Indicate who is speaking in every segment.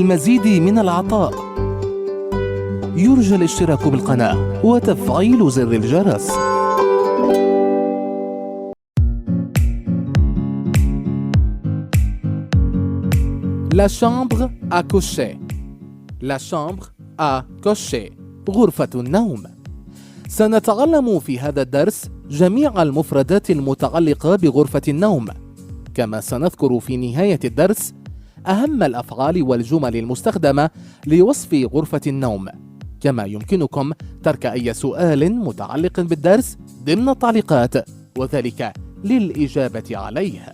Speaker 1: للمزيد من العطاء يرجى الاشتراك بالقناة وتفعيل زر الجرس. La chambre à coucher. La chambre à coucher. غرفة النوم. سنتعلم في هذا الدرس جميع المفردات المتعلقة بغرفة النوم، كما سنذكر في نهاية الدرس أهم الأفعال والجمل المستخدمة لوصف غرفة النوم، كما يمكنكم ترك أي سؤال متعلق بالدرس ضمن التعليقات، وذلك للإجابة عليه.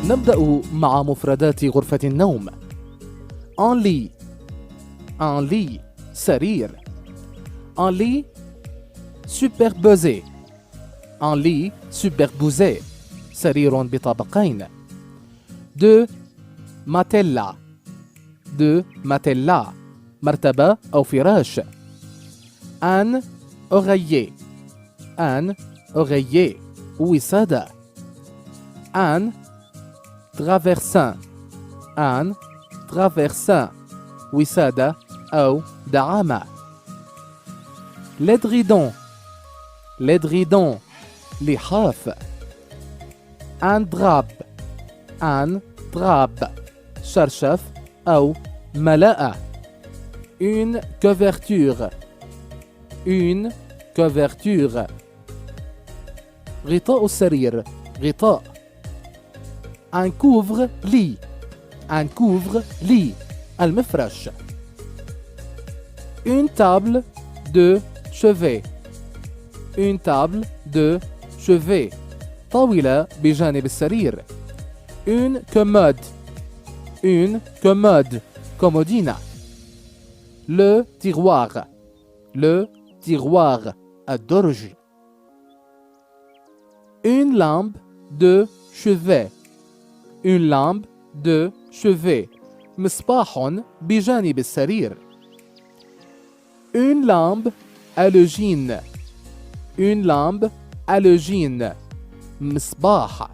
Speaker 1: نبدأ مع مفردات غرفة النوم. un lit. un lit سرير. un lit superposé. un lit superposé سرير بطابقين. deux matelas. deux matelas مرتبة أو فراش. un oreiller. un oreiller وسادة. un traversin. un traversin وسادة أو دعامة. l'édredon. l'édredon لحاف. un drap. un drap شرشف أو ملاءة. une couverture. une couverture غطاء السرير، غطاء. un couvre-lit. un couvre-lit المفرش. une table de chevet. une table de chevet طاولة بجانب السرير. une commode. une commode كومودينا. le tiroir. le tiroir الدرج. une lampe de chevet. une lampe de chevet مصباح بجانب السرير. une lampe halogène. une lampe halogène مصباح.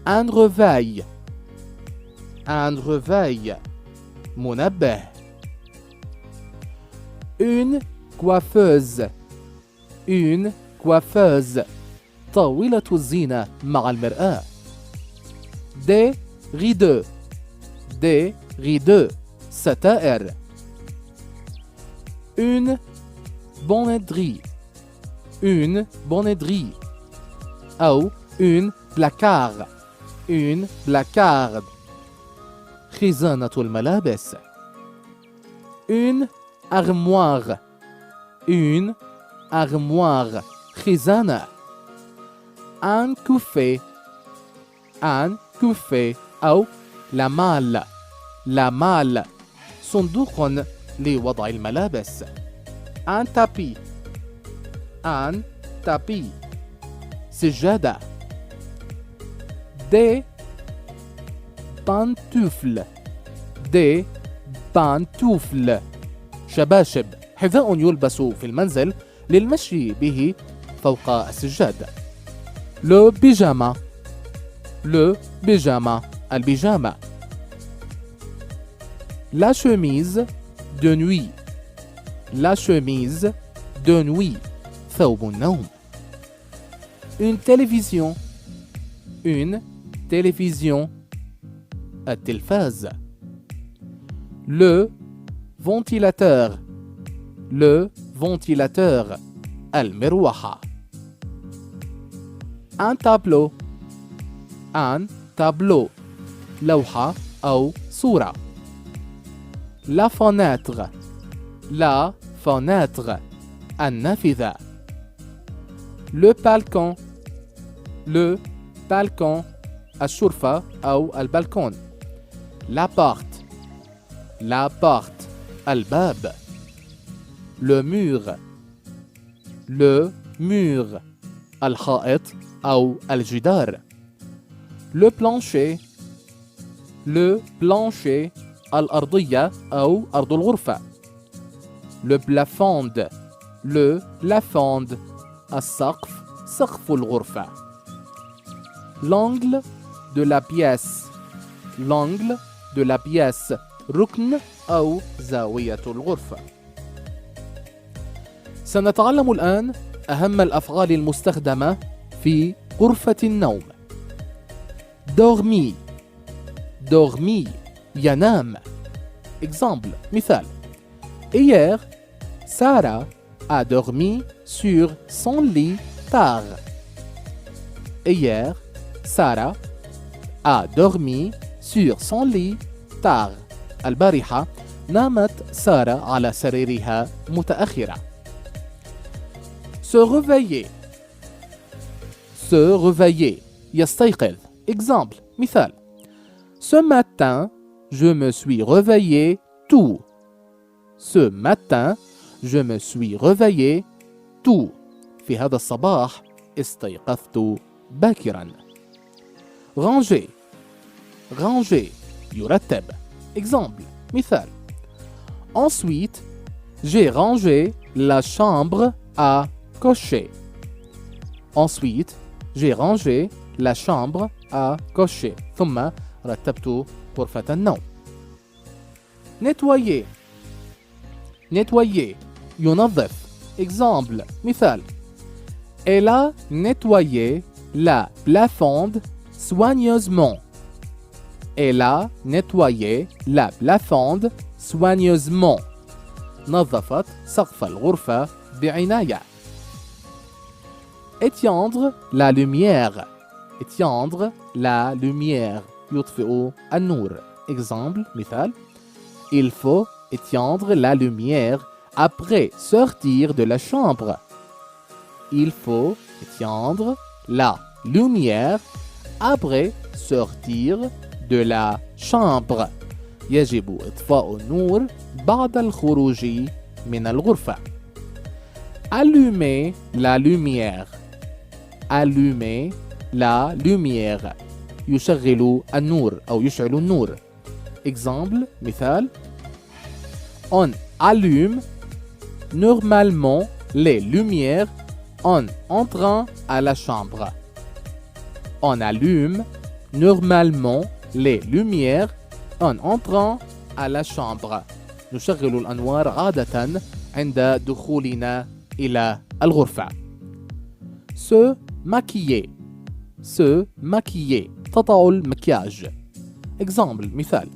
Speaker 1: un réveil. un réveil منبه. une coiffeuse. une coiffeuse طاولة الزينة مع المرآة. des rideaux. des rideaux ستائر. une bonneterie. une bonneterie أو une placard. une placard خزانة الملابس. une armoire. une armoire خزانة. un coffret. un coffret أو la malle. la malle صندوق لوضع الملابس. un tapis. un tapis سجادة. des pantoufles. des pantoufles شباشب، حذاء يلبس في المنزل للمشي به فوق السجاد. le pyjama. le pyjama البيجامة. la chemise de nuit. la chemise de nuit ثوب النوم. une télévision. une télévision التلفاز. le ventilateur. le ventilateur المروحة. un tableau. un tableau لوحة أو صورة. la fenêtre. la fenêtre النافذة. le balcon. le balcon الشرفة أو البلكون. la porte. la porte الباب. le mur. le mur الحائط أو الجدار. le plancher. le plancher الأرضية أو أرض الغرفة. le plafond. le plafond. السقف سقف الغرفة. L'angle de la pièce. L'angle de la pièce ركن أو زاوية الغرفة. سنتعلم الآن أهم الأفعال المستخدمة في غرفة النوم. dormi. dormi ينام. Exemple, مثال. Hier, Sarah a dormi sur son lit tard. Hier, Sarah a dormi sur son lit tard. البارحة نامت سارة على سريرها متأخرة. se réveiller. se réveiller يستيقظ. Exemple, مثال. Ce matin, je me suis réveillé tôt. Ce matin, je me suis réveillé tôt. في هذا الصباح استيقظت باكرا. ranger. ranger يرتب. Exemple, مثال. Ensuite, j'ai rangé la chambre à coucher. Ensuite, j'ai rangé la chambre à coucher. ثم رتبت غرفة النوم. nettoyer. nettoyer ينظف. Exemple, مثال. Elle a nettoyé la plafonde soigneusement. Elle a nettoyé la plafonde soigneusement. نظفت سقف الغرفة بعناية. éteindre la lumière. éteindre la lumière يطفئ النور. Exemple, مثال. Il faut éteindre la lumière après sortir de la chambre. Il faut éteindre la lumière après sortir de la chambre. يجب إطفاء النور بعد الخروج من الغرفة. allumer la lumière. allumer la lumière يشغل النور أو يشعل النور. Exemple, مثال. On allume normalement les lumières en entrant à la chambre. On allume normalement les lumières en entrant à la chambre. نشغل الأنوار عادة عند دخولنا إلى الغرفة. se maquiller. se maquiller تضع المكياج. Exemple, مثال.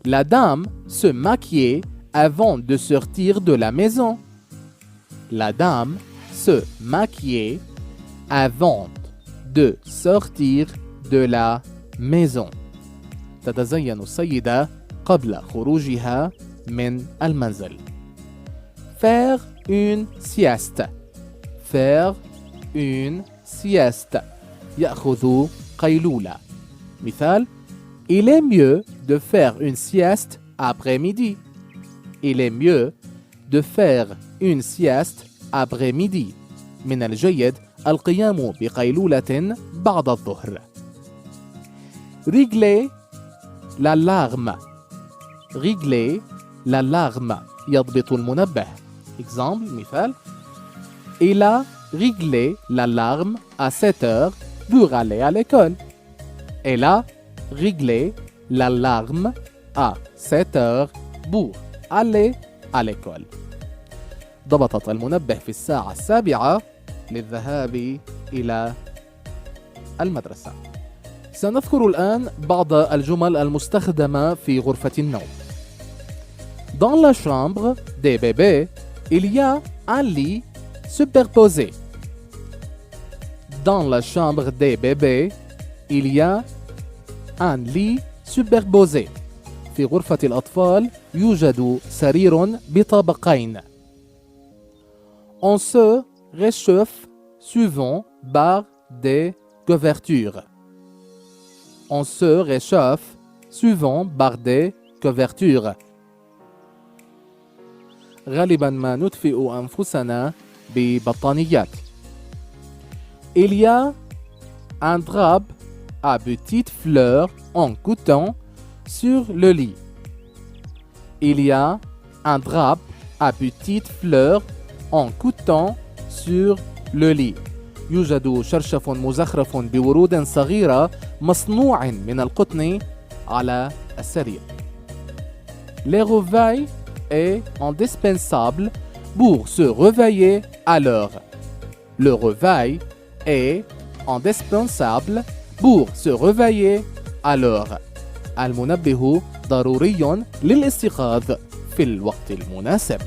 Speaker 1: La dame se maquillait avant de sortir de la maison. La dame se maquillait avant de sortir de la maison. تتزين السيدة قبل خروجها من المنزل. faire une sieste. faire une sieste يأخذ قيلولة. مثال. Il est mieux de faire une sieste après-midi. Il est mieux de faire une sieste après-midi. من الجيد القيام بقيلولة بعد الظهر. régler l'alarme. régler l'alarme يضبط المنبه. Exemple, مثال. Il a réglé l'alarme à 7 heures pour aller à l'école. Elle a réglé l'alarme à 7 heures pour aller à l'école. ضبطت المنبه في الساعة 7 للذهاب إلى المدرسة. سنذكر الآن بعض الجمل المستخدمة في غرفة النوم. Dans la chambre des bébés, il y a un lit superposé. Dans la chambre des bébés, il y a un lit superposé. في غرفة الأطفال يوجد سرير بطابقين. On se réchauffe souvent par des couvertures. On se réchauffe souvent par des couvertures. غالبا ما ندفئ أنفسنا ببطانيات. Il y a un drap à petites fleurs en coton sur le lit. Il y a un drap à petites fleurs en coutant sur le lit. يوجد شرشف مزخرف بورود صغيرة مصنوع من القطن على السرير. Le réveil est indispensable pour se réveiller à l'heure. Le réveil est indispensable pour se réveiller à l'heure. المنبه ضروري للاستيقاظ في الوقت المناسب.